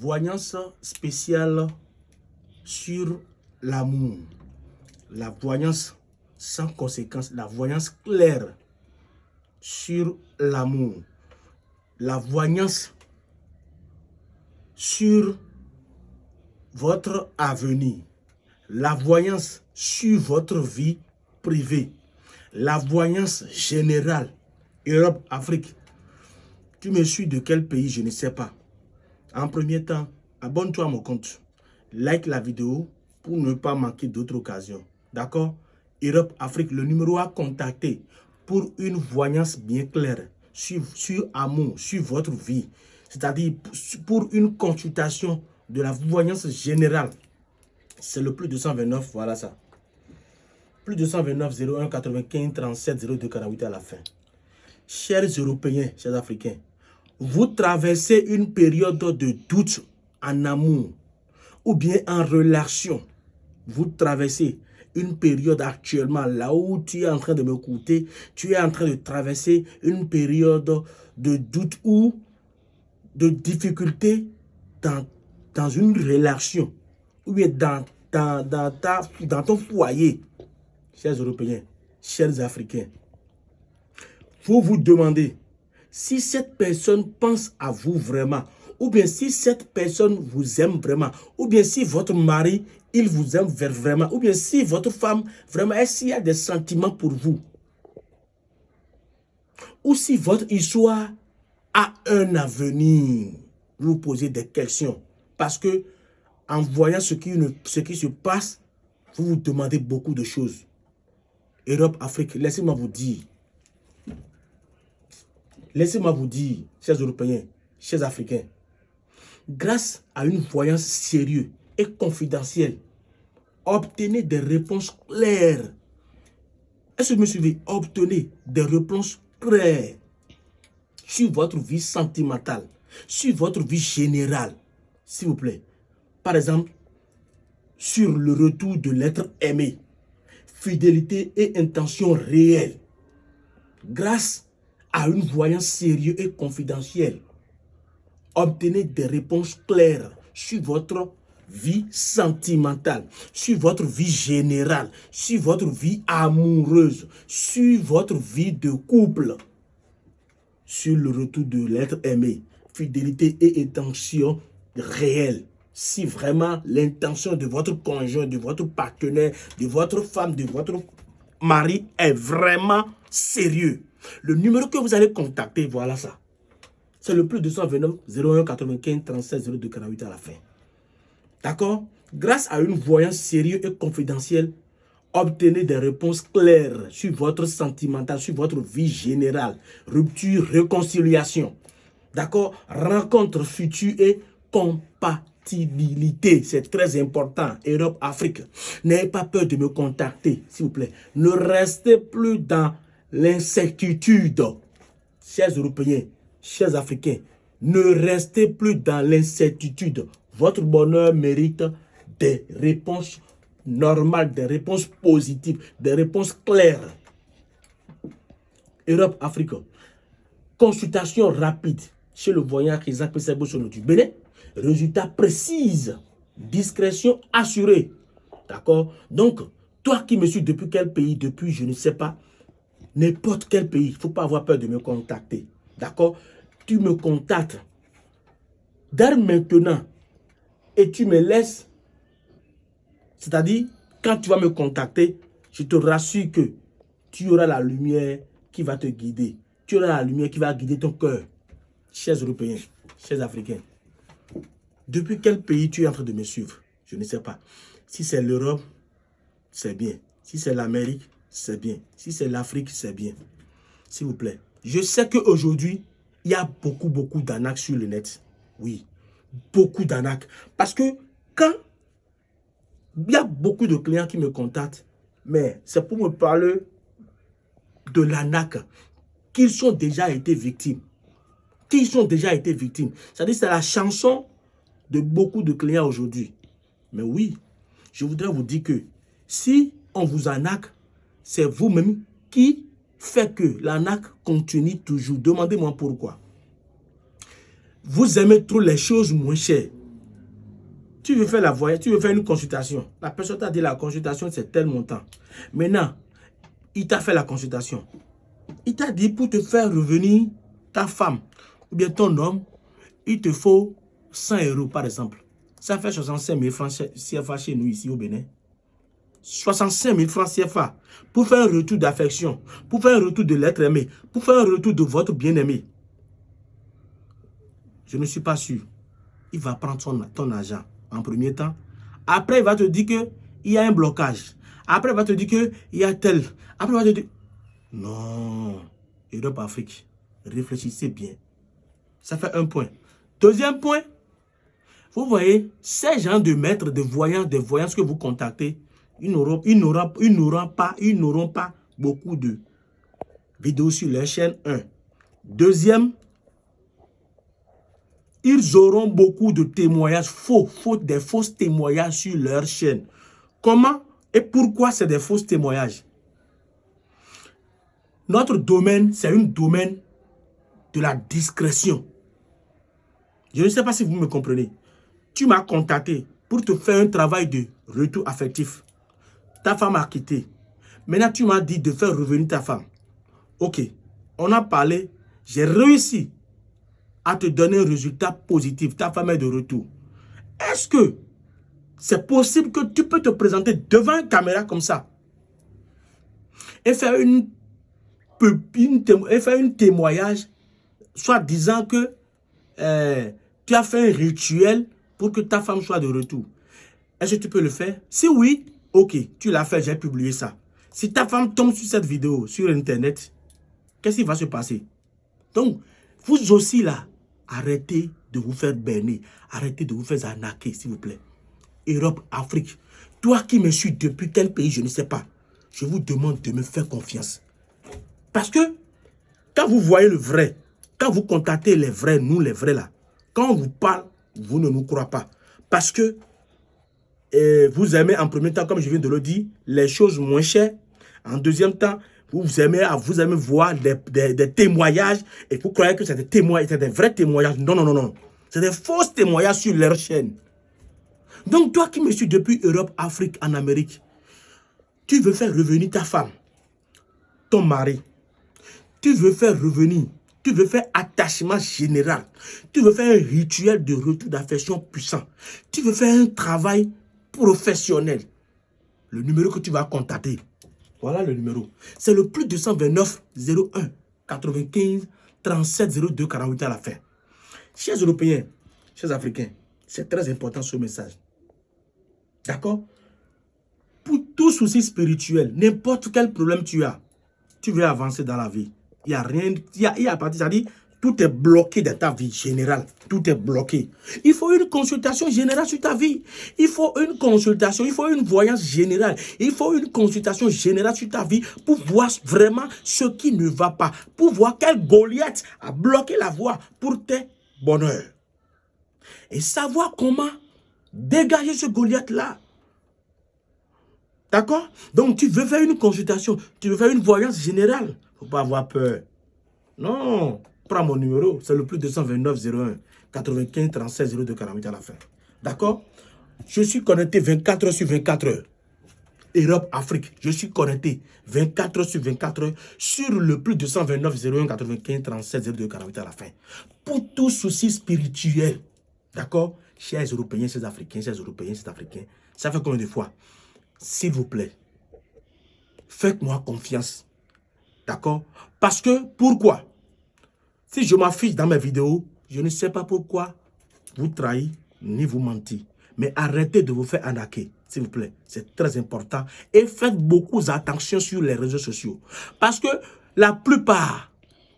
Voyance spéciale sur l'amour. La voyance sans conséquence. La voyance claire sur l'amour. La voyance sur votre avenir. La voyance sur votre vie privée. La voyance générale. Europe, Afrique. Tu me suis de quel pays, je ne sais pas. En premier temps, abonne-toi à mon compte. Like la vidéo pour ne pas manquer d'autres occasions. D'accord? Europe, Afrique, le numéro à contacter pour une voyance bien claire sur amour, sur votre vie. C'est-à-dire pour une consultation de la voyance générale. C'est le plus 229, voilà ça. Plus 229 01 95 37 02 48 à la fin. Chers Européens, chers Africains, vous traversez une période de doute en amour ou bien en relation. Vous traversez une période actuellement, là où tu es en train de m'écouter, tu es en train de traverser une période de doute ou de difficulté dans une relation ou bien dans ton foyer. Chers Européens, chers Africains, vous vous demandez si cette personne pense à vous vraiment, ou bien si cette personne vous aime vraiment, ou bien si votre mari, il vous aime vraiment, ou bien si votre femme, vraiment, est-ce qu'il y a des sentiments pour vous? Ou si votre histoire a un avenir? Vous posez des questions. Parce que, en voyant ce qui se passe, vous vous demandez beaucoup de choses. Europe, Afrique, laissez-moi vous dire. Laissez-moi vous dire, chers Européens, chers Africains, grâce à une voyance sérieuse et confidentielle, obtenez des réponses claires. Est-ce que vous me suivez? Obtenez des réponses claires sur votre vie sentimentale, sur votre vie générale, s'il vous plaît. Par exemple, sur le retour de l'être aimé, fidélité et intention réelle. Grâce à une voyance sérieuse et confidentielle, obtenez des réponses claires sur votre vie sentimentale, sur votre vie générale, sur votre vie amoureuse, sur votre vie de couple, sur le retour de l'être aimé, fidélité et intention réelle. Si vraiment l'intention de votre conjoint, de votre partenaire, de votre femme, de votre mari est vraiment sérieux. Le numéro que vous allez contacter, voilà ça. C'est le plus 229 01 95 37 02 48 à la fin. D'accord? Grâce à une voyance sérieuse et confidentielle, obtenez des réponses claires sur votre sentimental, sur votre vie générale. Rupture, réconciliation. D'accord? Rencontre future et compatibilité. C'est très important. Europe, Afrique. N'ayez pas peur de me contacter, s'il vous plaît. Ne restez plus dans l'incertitude. Chers Européens, chers Africains, ne restez plus dans l'incertitude. Votre bonheur mérite des réponses normales, des réponses positives, des réponses claires. Europe, Afrique. Consultation rapide chez le voyant Isaac Pesebo sur du Bénin. Résultat précis. Discrétion assurée. D'accord? Donc, toi qui me suis depuis quel pays? Depuis, je ne sais pas, n'importe quel pays. Il ne faut pas avoir peur de me contacter. D'accord? Tu me contactes dès maintenant et tu me laisses. C'est-à-dire, quand tu vas me contacter, je te rassure que tu auras la lumière qui va te guider. Tu auras la lumière qui va guider ton cœur. Chers Européens, chers Africains, depuis quel pays tu es en train de me suivre? Je ne sais pas. Si c'est l'Europe, c'est bien. Si c'est l'Amérique, c'est bien. Si c'est l'Afrique, c'est bien. S'il vous plaît. Je sais qu'aujourd'hui, il y a beaucoup d'arnaques sur le net. Oui, beaucoup d'arnaques. Parce que quand il y a beaucoup de clients qui me contactent, mais c'est pour me parler de l'arnaque, qu'ils ont déjà été victimes. Qu'ils ont déjà été victimes. C'est-à-dire c'est la chanson de beaucoup de clients aujourd'hui. Mais oui, je voudrais vous dire que si on vous arnaque, c'est vous-même qui fait que l'arnaque continue toujours. Demandez-moi pourquoi. Vous aimez trop les choses moins chères. Tu veux faire la voyage, tu veux faire une consultation. La personne t'a dit la consultation, c'est tel montant. Maintenant, il t'a fait la consultation. Il t'a dit pour te faire revenir ta femme ou bien ton homme, il te faut 100 € par exemple. Ça fait 65 000 francs CFA chez nous ici au Bénin. 65 000 francs CFA pour faire un retour d'affection, pour faire un retour de l'être aimé, pour faire un retour de votre bien-aimé. Je ne suis pas sûr. Il va prendre ton argent en premier temps. Après, il va te dire qu'il y a un blocage. Après, il va te dire qu'il y a tel. Après, il va te dire... Non. Europe, Afrique, réfléchissez bien. Ça fait un point. Deuxième point, vous voyez, ces gens de maîtres, de voyants, des voyances que vous contactez, ils n'auront pas beaucoup de vidéos sur leur chaîne. Un. Deuxième, ils auront beaucoup de témoignages des faux témoignages sur leur chaîne. Comment et pourquoi c'est des faux témoignages? Notre domaine, c'est un domaine de la discrétion. Je ne sais pas si vous me comprenez. Tu m'as contacté pour te faire un travail de retour affectif. Ta femme a quitté. Maintenant, tu m'as dit de faire revenir ta femme. Ok, on a parlé. J'ai réussi à te donner un résultat positif. Ta femme est de retour. Est-ce que c'est possible que tu peux te présenter devant une caméra comme ça et faire un témoignage, soit disant que tu as fait un rituel pour que ta femme soit de retour? Est-ce que tu peux le faire? Si oui, ok, tu l'as fait, j'ai publié ça. Si ta femme tombe sur cette vidéo sur Internet, qu'est-ce qui va se passer? Donc, vous aussi là, arrêtez de vous faire berner. Arrêtez de vous faire arnaquer, s'il vous plaît. Europe, Afrique. Toi qui me suis depuis quel pays, je ne sais pas. Je vous demande de me faire confiance. Parce que, quand vous voyez le vrai, quand vous contactez les vrais, nous les vrais là, quand on vous parle, vous ne nous croyez pas. Parce que, vous aimez en premier temps, comme je viens de le dire, les choses moins chères. En deuxième temps, vous aimez voir des témoignages et vous croyez que c'est des témoignages, c'est des vrais témoignages. Non, non, non, non. C'est des fausses témoignages sur leur chaîne. Donc, toi qui me suis depuis Europe, Afrique, en Amérique, tu veux faire revenir ta femme, ton mari. Tu veux faire revenir, tu veux faire attachement général. Tu veux faire un rituel de retour d'affection puissant. Tu veux faire un travail professionnel. Le numéro que tu vas contacter, voilà le numéro. C'est le plus 229 01 95 37 02 48 à la fin. Chers Européens, chers Africains, c'est très important ce message. D'accord? Pour tout souci spirituel, n'importe quel problème tu as, tu veux avancer dans la vie. Il n'y a rien, il y a partie, c'est-à-dire, tout est bloqué dans ta vie générale. Tout est bloqué. Il faut une consultation générale sur ta vie. Il faut une consultation, il faut une voyance générale. Il faut une consultation générale sur ta vie pour voir vraiment ce qui ne va pas. Pour voir quel Goliath a bloqué la voie pour tes bonheurs. Et savoir comment dégager ce Goliath-là. D'accord? Donc, tu veux faire une consultation, tu veux faire une voyance générale. Il ne faut pas avoir peur. Non. Prends mon numéro, c'est le plus 229 01 95 37 02 48 à la fin. D'accord? Je suis connecté 24 heures sur 24 heures. Europe, Afrique, je suis connecté 24 heures sur 24 heures sur le plus 229 01 95 37 02 48 à la fin. Pour tout souci spirituel. D'accord? Chers Européens, chers Africains, chers Européens, chers Africains, ça fait combien de fois? S'il vous plaît, faites-moi confiance. D'accord? Parce que, pourquoi? Si je m'affiche dans mes vidéos, je ne sais pas pourquoi vous trahir ni vous mentir. Mais arrêtez de vous faire arnaquer, s'il vous plaît. C'est très important. Et faites beaucoup attention sur les réseaux sociaux. Parce que la plupart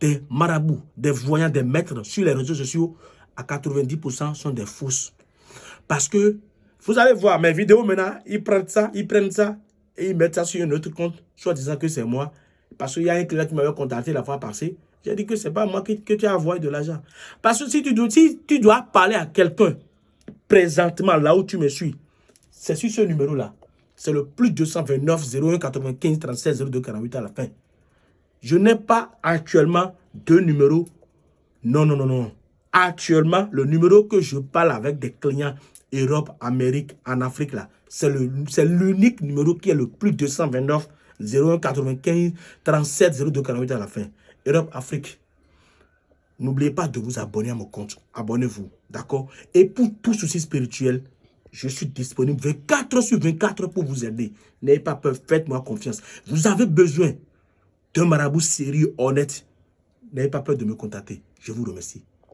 des marabouts, des voyants, des maîtres sur les réseaux sociaux, à 90% sont des fausses. Parce que, vous allez voir mes vidéos maintenant, ils prennent ça et ils mettent ça sur un autre compte, soit disant que c'est moi. Parce qu'il y a un client qui m'avait contacté la fois passée. J'ai dit que ce n'est pas moi que tu as envoyé de l'argent. Parce que si tu dois parler à quelqu'un présentement, là où tu me suis, c'est sur ce numéro-là. C'est le plus 229 01 95 37 02 48 à la fin. Je n'ai pas actuellement deux numéros. Non, non, non, non. Actuellement, le numéro que je parle avec des clients Europe, Amérique, en Afrique, là, c'est l'unique numéro qui est le plus 229 01 95 37 02 48 à la fin. Europe, Afrique. N'oubliez pas de vous abonner à mon compte. Abonnez-vous, d'accord? Et pour tout souci spirituel, je suis disponible 24/24 pour vous aider. N'ayez pas peur, faites-moi confiance. Vous avez besoin d'un marabout sérieux, honnête. N'ayez pas peur de me contacter. Je vous remercie.